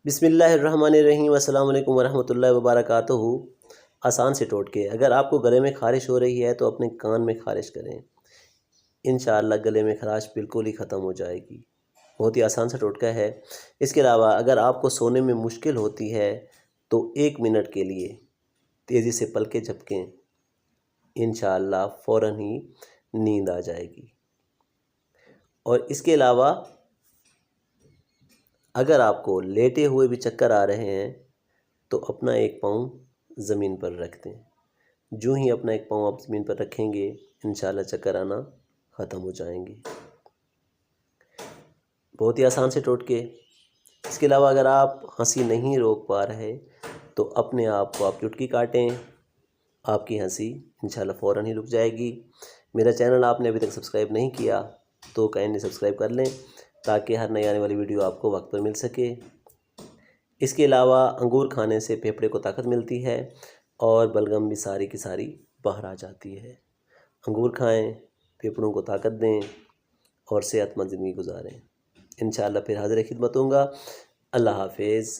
बिस्मिल्लाहिर्रहमानिर्रहीम अस्सलाम वालेकुम वरहमतुल्लाहि वबरकातुहू। आसान से टोटके। अगर आपको गले में ख़ारिश हो रही है तो अपने कान में ख़ारिश करें, इंशाअल्लाह गले में ख़राश बिल्कुल ही ख़त्म हो जाएगी। बहुत ही आसान सा टोटका है। इसके अलावा अगर आपको सोने में मुश्किल होती है तो 1 मिनट के लिए तेज़ी से पलकें झपकें, इंशाअल्लाह फ़ौरन ही नींद आ जाएगी। और इसके अलावा अगर आपको लेटे हुए भी चक्कर आ रहे हैं तो अपना एक पाँव ज़मीन पर रख दें। जो ही अपना एक पाँव आप ज़मीन पर रखेंगे, इंशाअल्लाह चक्कर आना ख़त्म हो जाएंगे। बहुत ही आसान से टोटके। इसके अलावा अगर आप हंसी नहीं रोक पा रहे तो अपने आप को आप चुटकी काटें, आपकी हंसी इंशाअल्लाह फ़ौरन ही रुक जाएगी। मेरा चैनल आपने अभी तक सब्सक्राइब नहीं किया तो काइंडली सब्सक्राइब कर लें ताकि हर नई आने वाली वीडियो आपको वक्त पर मिल सके। इसके अलावा अंगूर खाने से फेफड़े को ताकत मिलती है और बलगम भी सारी की सारी बाहर आ जाती है। अंगूर खाएं, फेफड़ों को ताकत दें और सेहतमंद ज़िंदगी गुजारें। इंशाअल्लाह फिर हाज़िर खिदमत होऊंगा। अल्लाह हाफ़िज़।